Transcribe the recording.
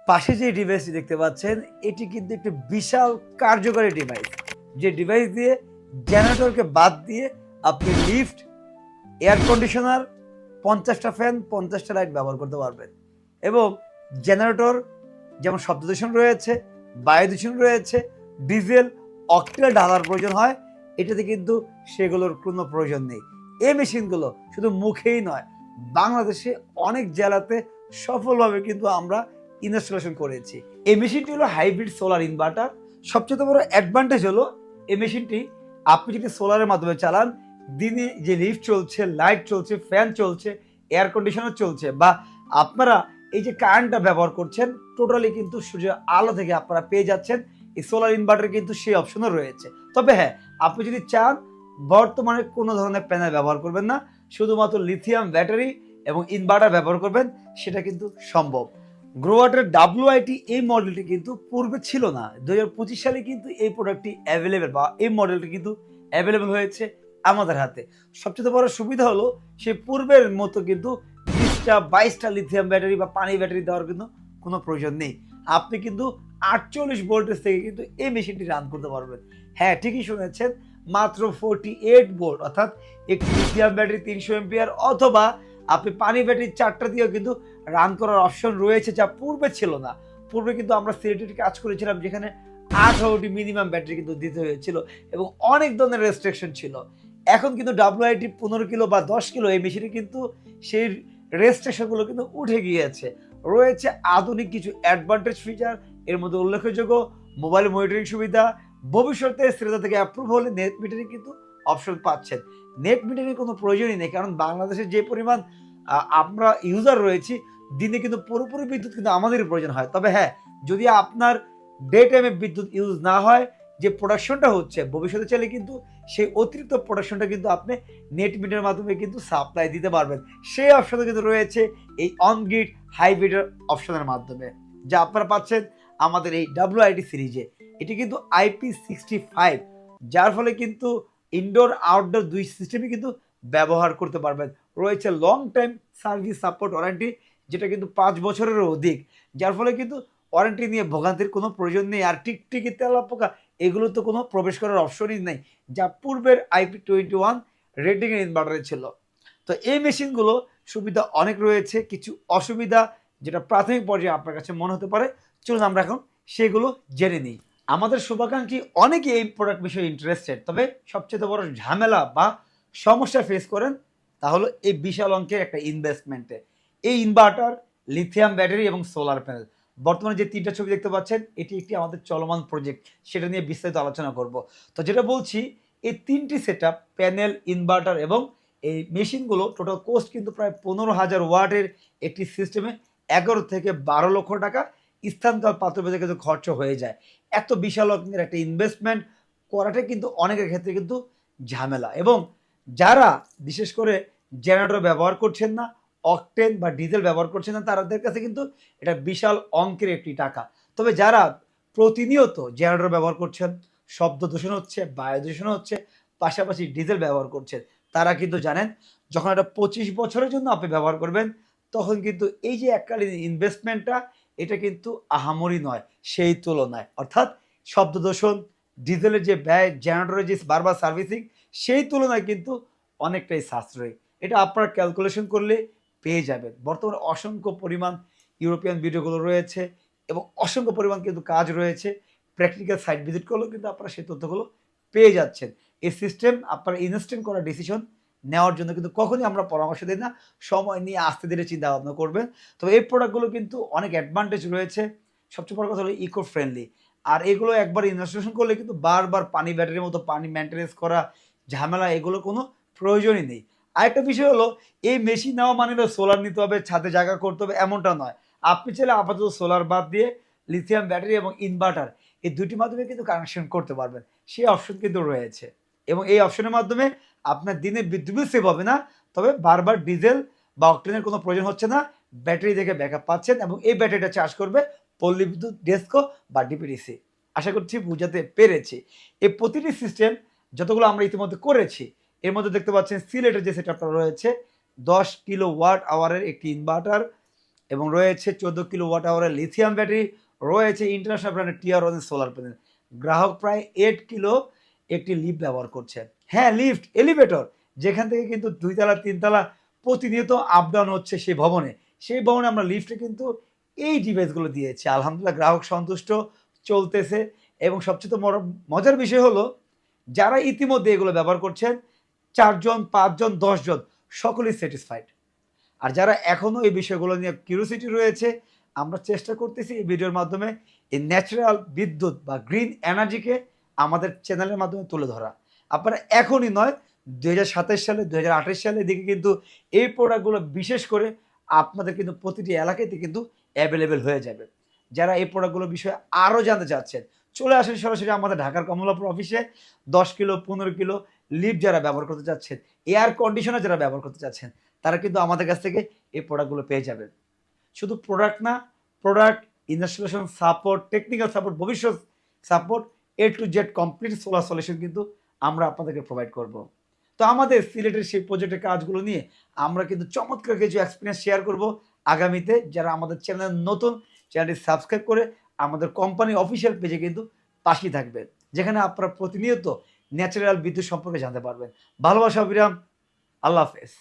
পাশে যে ডিভাইসটি দেখতে পাচ্ছেন এটি কিন্তু একটি বিশাল কার্যকরী ডিভাইস, যে ডিভাইস দিয়ে জেনারেটরকে বাদ দিয়ে আপনি লিফট, এয়ার কন্ডিশনার, 50টা ফ্যান, 50টা লাইট ব্যবহার করতে পারবেন। এবং জেনারেটর যেমন শব্দ দূষণ রয়েছে, বায়ু দূষণ রয়েছে, ডিজেল, অকটেল ঢালার প্রয়োজন হয়, এটাতে কিন্তু সেগুলোর কোনো প্রয়োজন নেই। এই মেশিনগুলো শুধু মুখেই নয়, বাংলাদেশে অনেক জেলাতে সফলভাবে কিন্তু আমরা ইনস্টলেশন করেছি। এই মেশিনটি হলো হাইব্রিড সোলার ইনভার্টার। সবচেয়ে বড় অ্যাডভান্টেজ হলো এই মেশিনটি আপনি যদি সোলারের মাধ্যমে চালান, দিনে যে লিফট চলছে, লাইট চলছে, ফ্যান চলছে, এয়ার কন্ডিশনার চলছে, বা আপনারা এই যে কারেন্টটা ব্যবহার করছেন, টোটালি কিন্তু সূর্যের আলো থেকে আপনারা পেয়ে যাচ্ছেন। এই সোলার ইনভার্টার কিন্তু সেই অপশনও রয়েছে। তবে হ্যাঁ, আপনি যদি চান বর্তমানে কোনো ধরনের প্যানেল ব্যবহার করবেন না, শুধুমাত্র লিথিয়াম ব্যাটারি এবং ইনভার্টার ব্যবহার করবেন, সেটা কিন্তু সম্ভব। গ্রোয়াটের WIT এই মডেলটি কিন্তু পূর্বে ছিল না। 2025 সালে কিন্তু এই প্রোডাক্টটি অ্যাভেলেবেল, বা এই মডেলটি কিন্তু অ্যাভেলেবেল হয়েছে আমাদের হাতে। সবচেয়ে বড় সুবিধা হলো সে পূর্বের মতো কিন্তু 20টা 22টা লিথিয়াম ব্যাটারি বা পানি ব্যাটারি দেওয়ার কিন্তু কোনো প্রয়োজন নেই। আপনি কিন্তু 48 ভোল্টেজ থেকে কিন্তু এই মেশিনটি রান করতে পারবেন। হ্যাঁ, ঠিকই শুনেছেন, মাত্র 48 ভোল্ট, অর্থাৎ একটি লিথিয়াম ব্যাটারি 300 এম্পিয়ার, অথবা আপনি পানি ব্যাটারি 4টা দিয়েও কিন্তু রান করার অপশন রয়েছে, যা পূর্বে ছিল না। পূর্বে কিন্তু আমরা সিলেটেড কাজ করেছিলাম যেখানে 18টি মিনিমাম ব্যাটারি কিন্তু দিতে হয়েছিল এবং অনেক ধরনের রেস্ট্রিকশন ছিল। এখন কিন্তু WIT 15 কিলো বা 10 কিলো এই মেশিনে কিন্তু সেই রেস্ট্রিকশনগুলো কিন্তু উঠে গিয়েছে। রয়েছে আধুনিক কিছু অ্যাডভান্টেজ ফিচার, এর মধ্যে উল্লেখযোগ্য মোবাইল মনিটরিং সুবিধা। ভবিষ্যতে ক্রেতা থেকে অ্যাপ্রুভ হলে নেট মিটারিং কিন্তু অপশন পাচ্ছেন। নেট মিটারিং কোনো প্রয়োজনই নেই, কারণ বাংলাদেশের যে পরিমাণ আমরা ইউজার রয়েছি, দিনে কিন্তু পুরোপুরি বিদ্যুৎ কিন্তু আমাদেরই প্রয়োজন হয়। তবে হ্যাঁ, যদি আপনার ডে টাইমে বিদ্যুৎ ইউজ না হয়, যে প্রোডাকশনটা হচ্ছে ভবিষ্যতে চাইলে কিন্তু সেই অতিরিক্ত প্রোডাকশনটা কিন্তু আপনি নেট মিটারের মাধ্যমে কিন্তু সাপ্লাই দিতে পারবেন। সেই অপশনও কিন্তু রয়েছে এই অনগ্রিড হাইব্রিডের অপশনের মাধ্যমে, যা আপনারা পাচ্ছেন আমাদের এই WIT সিরিজে। এটি কিন্তু IP65, যার ফলে কিন্তু ইনডোর আউটডোর দুই সিস্টেমই কিন্তু ব্যবহার করতে পারবেন। রয়েছে long time service support warranty, যেটা কিন্তু 5 বছরেরও অধিক, যার ফলে কিন্তু ওয়ারেন্টি নিয়ে ভোগান্তির কোনো প্রয়োজন নেই। আর টিকটিকি, তেলাপোকা এগুলো তো কোনো প্রবেশ করার অপশনই নেই, যা পূর্বের IP21 রেটিংয়ের ইনভার্টারে ছিল। তো এই মেশিনগুলো সুবিধা অনেক রয়েছে, কিছু অসুবিধা যেটা প্রাথমিক পর্যায়ে আপনার কাছে মনে হতে পারে, চলুন আমরা এখন সেগুলো জেনে নিই। আমাদের শুভাকাঙ্ক্ষী অনেকে এই প্রোডাক্ট বিষয়ে ইন্টারেস্টেড, তবে সবচেয়ে বড় ঝামেলা বা সমস্যা ফেস করেন, তাহলে এই বিশাল অঙ্কের একটা ইনভেস্টমেন্টে। এই ইনভার্টার, লিথিয়াম ব্যাটারি এবং সোলার প্যানেল, বর্তমানে যে 3টা ছবি দেখতে পাচ্ছেন, এটি একটি আমাদের চলমান প্রজেক্ট, সেটা নিয়ে বিস্তারিত আলোচনা করব। তো যেটা বলছি, এই 3টি সেট আপ, প্যানেল, ইনভার্টার এবং এই মেশিনগুলো টোটাল কোস্ট কিন্তু প্রায় 15,000 ওয়াটের একটি সিস্টেমে 11 থেকে 12 লক্ষ টাকা স্থানকাল পাত্রভেদে কিন্তু খরচ হয়ে যায়। এত বিশাল রকমের একটা ইনভেস্টমেন্ট করাটা কিন্তু অনেকের ক্ষেত্রে কিন্তু ঝামেলা। এবং যারা বিশেষ করে জেনারেটর ব্যবহার করছেন না, অকটেন বা ডিজেল ব্যবহার করছেন না, তাদের কাছে কিন্তু এটা বিশাল অঙ্কের একটি টাকা। তবে যারা প্রতিনিয়ত জেনারেটর ব্যবহার করছেন, শব্দ দূষণ হচ্ছে, বায়ু দূষণ হচ্ছে, পাশাপাশি ডিজেল ব্যবহার করছেন, তারা কিন্তু জানেন যখন এটা 25 বছরের জন্য আপনি ব্যবহার করবেন, তখন কিন্তু এই যে এককালীন ইনভেস্টমেন্টটা, এটা কিন্তু আহামরি নয় সেই তুলনায়। অর্থাৎ শব্দ দূষণ, ডিজেলের যে ব্যয়, জেনারেটরের যে বারবার সার্ভিসিং, সেই তুলনায় কিন্তু অনেকটাই সাশ্রয়ী। এটা আপনার ক্যালকুলেশন করলে পেয়ে যাবেন। বর্তমানে অসংখ্য পরিমাণ ইউরোপিয়ান ভিডিওগুলো রয়েছে এবং অসংখ্য পরিমাণ কিন্তু কাজ রয়েছে। প্র্যাকটিক্যাল সাইট ভিজিট করলেও কিন্তু আপনারা সেই তথ্যগুলো পেয়ে যাচ্ছেন। এই সিস্টেম আপনারা ইনস্ট্যান্ট করা ডিসিশন নেওয়ার জন্য কিন্তু কখনই আমরা পরামর্শ দিই না, সময় নিয়ে আস্তে ধীরে চিন্তা ভাবনা করবেন। তবে এই প্রোডাক্টগুলো কিন্তু অনেক অ্যাডভান্টেজ রয়েছে। সবচেয়ে বড় কথা হলো ইকো ফ্রেন্ডলি। আর এগুলো একবার ইনস্টলেশন করলে কিন্তু বারবার পানি ব্যাটারির মতো পানি মেনটেনেন্স করা, ঝামেলা, এগুলো কোনো প্রয়োজনই নেই। আরেকটা বিষয় হলো, এই মেশিন নেওয়া মানে হলো সোলার নিতে হবে, ছাদে জায়গা করতে হবে, এমনটা নয়। আপনি চাইলে আপাতত সোলার বাদ দিয়ে লিথিয়াম ব্যাটারি এবং ইনভার্টার, এই দুটির মাধ্যমে কিন্তু কানেকশন করতে পারবেন। সেই অপশন কিন্তু রয়েছে এবং এই অপশনের মাধ্যমে আপনার দিনে বিদ্যুৎ বিল সেভ হবে না, তবে বারবার ডিজেল বা অকটেনের কোনো প্রয়োজন হচ্ছে না। ব্যাটারি থেকে ব্যাকআপ পাচ্ছেন এবং এই ব্যাটারিটা চার্জ করবে পল্লী বিদ্যুৎ, ডেস্কো বা ডিপিডিসি। আশা করছি বুঝাতে পেরেছি। এই প্রতিটি সিস্টেম যতগুলো আমরা ইতিমধ্যে করেছি, এর মধ্যে দেখতে পাচ্ছেন সিলেটের যে সেটআপটা রয়েছে, 10 কিলো ওয়াট আওয়ারের একটি ইনভার্টার, এবং রয়েছে 14 কিলো ওয়াট আওয়ারের লিথিয়াম ব্যাটারি, রয়েছে ইন্টারন্যাশনাল ব্র্যান্ডের টিআর1 সোলার প্যানেল। গ্রাহক প্রায় 8 কিলো একটি লিফট ব্যবহার করছে। হ্যাঁ, লিফট এলিভেটর, যেখান থেকে কিন্তু 2 তলা 3 তলা প্রতিনিয়ত আপ ডাউন হচ্ছে সেই ভবনে আমরা লিফটে কিন্তু এই ডিভাইসগুলো দিয়েছি। আলহামদুলিল্লাহ গ্রাহক সন্তুষ্ট, চলতেছে। এবং সবচেয়ে মজার বিষয় হলো, যারা ইতিমধ্যে এগুলো ব্যবহার করছেন 4 জন 5 জন 10 জন সকলেই স্যাটিসফাইড। আর যারা এখনও এই বিষয়গুলো নিয়ে কিউরিওসিটি রয়েছে, আমরা চেষ্টা করতেছি এই ভিডিওর মাধ্যমে এই ন্যাচারাল বিদ্যুৎ বা গ্রিন এনার্জিকে আমাদের চ্যানেলের মাধ্যমে তুলে ধরা। আপনারা এখনই নয়, 2027 সালে 2028 সালের দিকে কিন্তু এই প্রোডাক্টগুলো বিশেষ করে আপনাদের কিন্তু প্রতিটি এলাকাতে কিন্তু অ্যাভেলেবেল হয়ে যাবে। যারা এই প্রোডাক্টগুলোর বিষয়ে আরও জানতে চাচ্ছেন, চলে আসেন সরাসরি আমাদের ঢাকার কমলাপুর অফিসে। 10 কিলো 15 কিলো লিফট যারা ব্যবহার করতে চাচ্ছেন, এয়ার কন্ডিশনার যারা ব্যবহার করতে চাচ্ছেন, তারা কিন্তু আমাদের কাছ থেকে এই প্রোডাক্টগুলো পেয়ে যাবেন। শুধু প্রোডাক্ট না, product, installation support, technical support, ভবিষ্যৎ support, A to Z complete solar solution কিন্তু আমরা আপনাদেরকে প্রোভাইড করব। তো আমাদের সিলেটের সেই প্রজেক্টের কাজগুলো নিয়ে আমরা কিন্তু চমৎকার কিছু এক্সপিরিয়েন্স শেয়ার করব আগামীতে। যারা আমাদের চ্যানেল নতুন, চ্যানেলটি সাবস্ক্রাইব করে আমাদের কোম্পানি অফিসিয়াল পেজে কিন্তু পাশেই থাকবে, যেখানে আপনারা প্রতিনিয়ত ন্যাচারাল বিদ্যুৎ সম্পর্কে জানতে পারবেন। ভালোবাসা, অবিরাম। আল্লাহ হাফেজ।